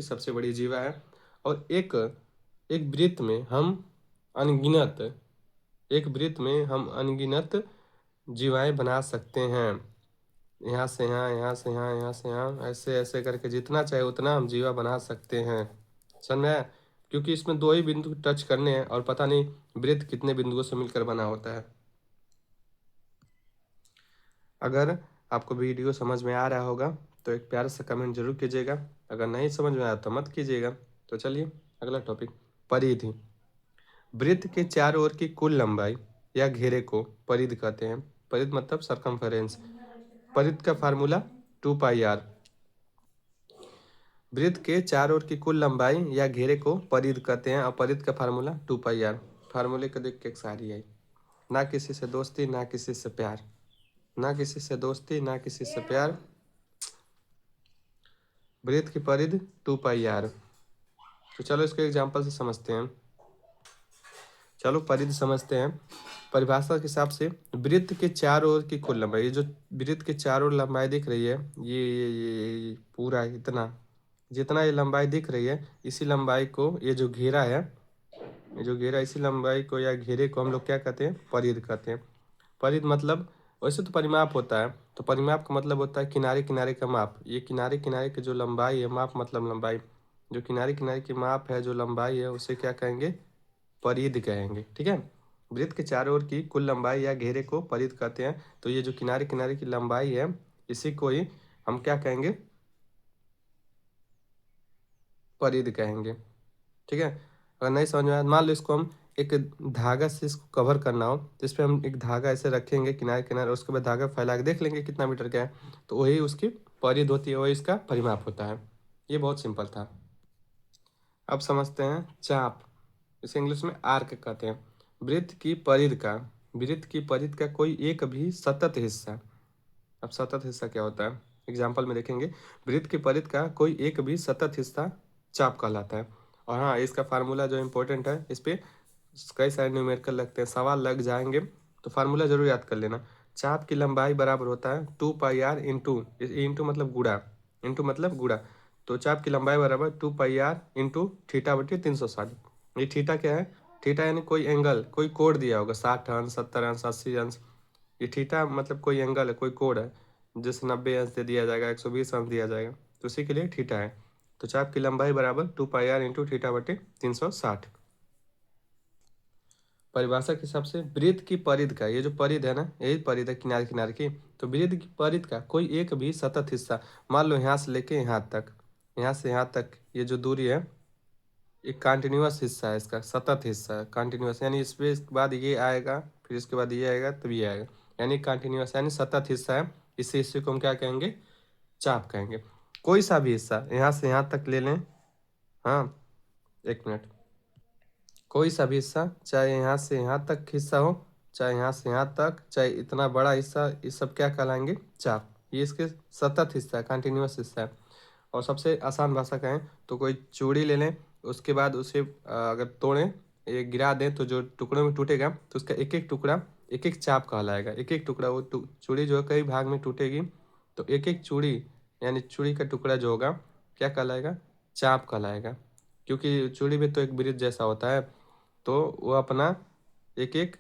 सबसे बड़ी जीवा है। और एक एक वृत्त में हम अनगिनत एक वृत्त में हम अनगिनत जीवाएं बना सकते हैं। यहाँ से यहाँ, यहाँ से यहाँ, यहाँ से यहाँ, ऐसे ऐसे करके जितना चाहे उतना हम जीवा बना सकते हैं। समझ में आया? क्योंकि इसमें दो ही बिंदु टच करने हैं और पता नहीं वृत्त कितने बिंदुओं से मिलकर बना होता है। अगर आपको वीडियो समझ में आ रहा होगा तो एक प्यारा सा कमेंट जरूर कीजिएगा, अगर नहीं समझ में आया तो मत कीजिएगा। तो चलिए अगला टॉपिक, परिधि। वृत्त के चारों ओर की कुल लंबाई या घेरे को परिधि कहते हैं। परिधि मतलब सरकमफेरेंस। परिधि का फार्मूला 2πr। वृत्त के चारों ओर की कुल लंबाई या घेरे को परिधि कहते हैं और परिधि का फार्मूला 2πr। फार्मूले को देख के एक सारी आई, ना किसी से दोस्ती ना किसी से प्यार, ना किसी से दोस्ती ना किसी से प्यार, वृत्त की परिधि 2πr। तो चलो इसको एग्जाम्पल से समझते हैं। चलो परिधि समझते हैं। परिभाषा के हिसाब से वृत्त के चारों ओर की कुल लंबाई, ये जो वृत्त के चारों ओर लंबाई दिख रही है, ये पूरा इतना जितना ये लंबाई दिख रही है, इसी लंबाई को, ये जो घेरा है, ये जो घेरा, इसी लंबाई को या घेरे को हम लोग क्या कहते हैं? परिधि कहते हैं। परिधि मतलब, वैसे तो परिमाप होता है, तो परिमाप का मतलब होता है किनारे किनारे का माप। ये किनारे किनारे की जो लंबाई है, माप मतलब लंबाई, जो किनारे किनारे की माप है, जो लंबाई है, उसे क्या कहेंगे? परिधि कहेंगे। ठीक है, वृत्त के चारों ओर की कुल लंबाई या घेरे को परिधि कहते हैं। तो ये जो किनारे किनारे की लंबाई है, इसी को ही हम क्या कहेंगे? परिधि कहेंगे। ठीक है, अगर नहीं समझ में आया, मान लो इसको हम एक धागा से इसको कवर करना हो, तो इस पर हम एक धागा ऐसे रखेंगे किनारे किनारे, उसके बाद धागा फैला के देख लेंगे कितना मीटर का है, तो वही उसकी परिधि होती है, वही इसका परिमाप होता है। ये बहुत सिंपल था। अब समझते हैं चाप, इसे इंग्लिश में आर्क कहते हैं। वृत्त की परिधि का कोई एक भी सतत हिस्सा। अब सतत हिस्सा क्या होता है, एग्जाम्पल में देखेंगे। वृत्त की परिधि का कोई एक भी सतत हिस्सा चाप कहलाता है। और हाँ, इसका फार्मूला जो इम्पोर्टेंट है, इस पर कई सारे न्यूमेरिकल लगते हैं, सवाल लग जाएंगे, तो फार्मूला जरूर याद कर लेना। चाप की लंबाई बराबर होता है 2πr इंटू मतलब गुणा, इंटू मतलब गुणा। तो चाप की लंबाई बराबर 2πr इंटू थीटा बटे 360। ये थीटा क्या है? थीटा यानी कोई एंगल, कोई कोण दिया होगा, 60 अंश, 70 अंश, 80 अंश। ये थीटा मतलब कोई एंगल है, कोई कोण है, जैसे 90 अंश दे दिया जाएगा, 120 अंश दिया जाएगा, तो उसी के लिए थीटा है। तो चाप की लंबाई बराबर 2πr इंटू थीटा बटे 360। परिभाषा के हिसाब से वृत्त की परिधि का, ये जो परिधि है ना, यही परिधि है किनारे किनारे की, तो वृत्त की परिधि का कोई एक भी सतत हिस्सा, मान लो यहाँ से लेके यहाँ तक, यहाँ से यहाँ तक, ये जो दूरी है, एक कंटिन्यूअस हिस्सा है, इसका सतत हिस्सा है, कंटिन्यूअस, यानी इसके बाद ये आएगा, फिर इसके बाद ये आएगा, तब ये आएगा, यानी कंटिन्यूअस यानी सतत हिस्सा है। इसी हिस्से को हम क्या कहेंगे? चाप कहेंगे। कोई सा भी हिस्सा यहाँ से यहाँ तक ले लें, हाँ, एक मिनट, कोई सा भी हिस्सा, चाहे यहाँ से यहाँ तक हिस्सा हो, चाहे यहाँ से यहाँ तक, चाहे इतना बड़ा हिस्सा, ये सब क्या कहलाएंगे? चाप। ये इसके सतत हिस्सा है, कंटिन्यूअस हिस्सा है। और सबसे आसान भाषा कहें तो कोई चूड़ी ले लें, उसके बाद उसे अगर तोड़ें, ये गिरा दें, तो जो टुकड़ों में टूटेगा, तो उसका एक एक टुकड़ा एक एक चाप कहलाएगा। एक एक टुकड़ा, वो चूड़ी जो है कई भाग में टूटेगी, तो एक एक चूड़ी यानी चूड़ी का टुकड़ा जो होगा क्या कहलाएगा? चाप कहलाएगा। क्योंकि चूड़ी भी तो एक वृत्त जैसा होता है, तो वो अपना एक एक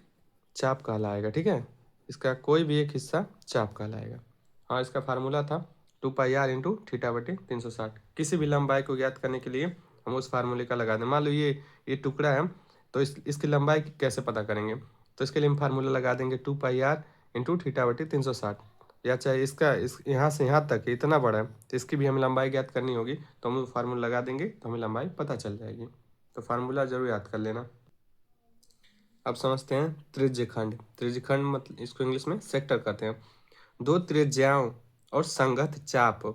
चाप कहलाएगा। ठीक है, इसका कोई भी एक हिस्सा चाप कहलाएगा। हाँ, इसका फार्मूला था 2πr इंटू थीटा बटे 360। किसी भी लंबाई को ज्ञात करने के लिए हम उस फार्मूले का लगा दें। मान लो ये टुकड़ा है, तो इसकी लंबाई कैसे पता करेंगे? तो इसके लिए हम फार्मूला लगा देंगे 2πr इंटू थीटा बटे 360। या चाहे इसका यहाँ से यहाँ तक इतना बड़ा है, तो इसकी भी हमें लंबाई ज्ञात करनी होगी, तो हम फार्मूला लगा देंगे, तो हमें लंबाई पता चल जाएगी। तो फार्मूला जरूर याद कर लेना। अब समझते हैं त्रिज्यखंड। त्रिज्यखंड मतलब, इसको इंग्लिश में सेक्टर कहते हैं। दो त्रिज्याओं और संगत चाप,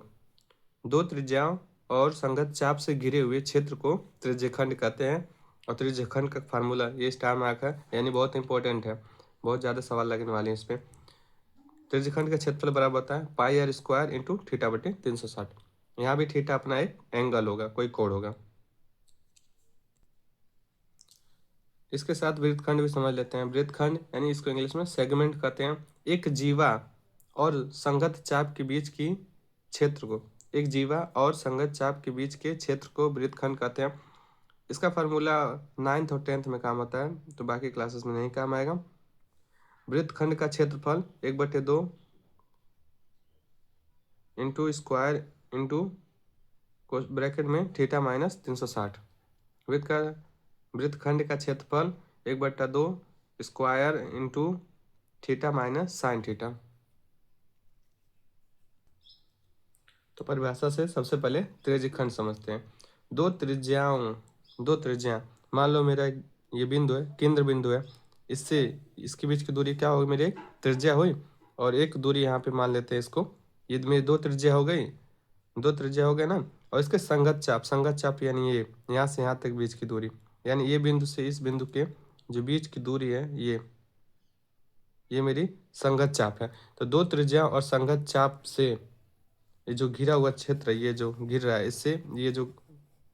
दो त्रिज्याओं और संगत चाप से घिरे हुए क्षेत्र को त्रिज्यखंड कहते हैं। और त्रिज्यखंड का फार्मूला ये स्टार मार्क है, यानी बहुत इंपॉर्टेंट है, बहुत ज़्यादा सवाल लगने वाले हैं इस पर। त्रिज्यखंड का क्षेत्रफल बराबर होता है πr² इंटू थीटा बटे 360। यहाँ भी थीटा अपना एक एंगल होगा, कोई कोण होगा। इसके साथ वृत्तखंड भी समझ लेते हैं। वृत्तखंड यानी इसको इंग्लिश में सेगमेंट कहते हैं। एक जीवा और संगत चाप के बीच की क्षेत्र को एक जीवा और संगत चाप के बीच के क्षेत्र को वृत्तखंड कहते हैं। इसका फार्मूला 9th और 10th में काम आता है, तो बाकी क्लासेस में नहीं काम आएगा। वृत्तखंड का क्षेत्रफल 1/2 इंटू स्क्वायर इंटू ब्रैकेट में थीटा माइनस 360। वृत्तखंड का क्षेत्रफल 1/2 square into theta minus sine theta. तो परिभाषा से सबसे पहले त्रिज्यखंड समझते हैं। दो त्रिज्याएं, मान लो मेरा ये बिंदु है, केंद्र बिंदु है, इससे इसके बीच की दूरी क्या होगी, मेरी एक त्रिज्या हुई, और एक दूरी यहाँ पे मान लेते हैं इसको, ये मेरी दो त्रिज्या हो गई, दो त्रिज्या हो गए ना। और इसके संगत चाप यानी ये यहाँ से यहाँ तक बीच की दूरी, यानी ये बिंदु से इस बिंदु के जो बीच की दूरी है, ये मेरी संगत चाप है। तो दो त्रिज्या और संगत चाप से ये जो घिरा हुआ क्षेत्र है, ये जो घिर रहा है, इससे ये जो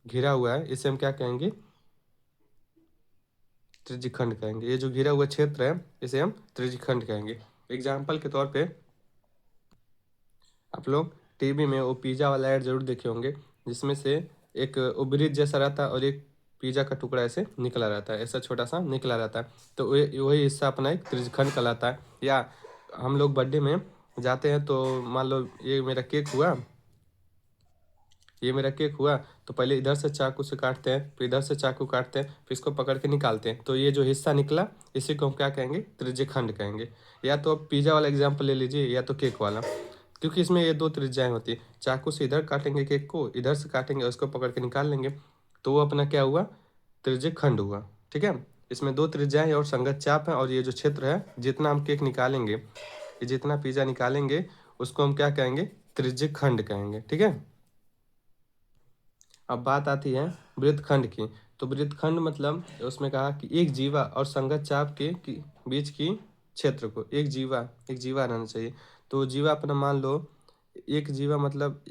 घिरा हुआ है, इसे हम क्या कहेंगे, त्रिज्यखंड कहेंगे। ये जो घिरा हुआ क्षेत्र है, इसे हम त्रिज्यखंड कहेंगे। एग्जाम्पल के तौर पे आप लोग टीवी में वो पिज्जा वाला ऐड जरूर देखे होंगे, जिसमें से एक ब्रिज जैसा रहता है और एक पिज्जा का टुकड़ा ऐसे निकला रहता है, ऐसा छोटा सा निकला रहता है, तो वही हिस्सा अपना एक त्रिज्यखंड कहलाता है। या हम लोग बर्थडे में जाते हैं, तो मान लो ये मेरा केक हुआ, तो पहले इधर से चाकू से काटते हैं, फिर इधर से चाकू काटते हैं, फिर इसको पकड़ के निकालते हैं, तो ये जो हिस्सा निकला, इसी को हम क्या कहेंगे, त्रिज्यखंड कहेंगे। या तो आप पिज्जा वाला एग्जाम्पल ले लीजिए, या तो केक वाला, क्योंकि इसमें ये दो त्रिज्याएं होती है। चाकू से इधर काटेंगे केक को, इधर से काटेंगे, उसको पकड़ के निकाल लेंगे, तो वो अपना क्या हुआ, त्रिज्यखंड हुआ। ठीक है, इसमें दो त्रिज्याएं और संगत चाप है, और ये जो क्षेत्र है, जितना हम केक निकालेंगे, ये जितना पिज्जा निकालेंगे, उसको हम क्या कहेंगे, त्रिज्यखंड कहेंगे। ठीक है, अब बात आती है वृत्तखंड की। तो वृत्तखंड मतलब उसमें कहा कि एक जीवा और संगत चाप के बीच की क्षेत्र को, एक जीवा रहना चाहिए। तो जीवा अपना मान लो, एक जीवा मतलब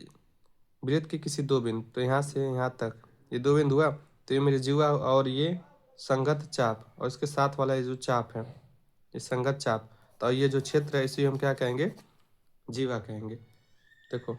वृत्त के किसी दो बिंदु, तो यहाँ से यहाँ तक ये दो बिंदु हुआ, तो ये मेरे जीवा और ये संगत चाप, और इसके साथ वाला ये जो चाप है, ये संगत चाप, तो ये जो क्षेत्र है, इसे हम क्या कहेंगे, जीवा कहेंगे। देखो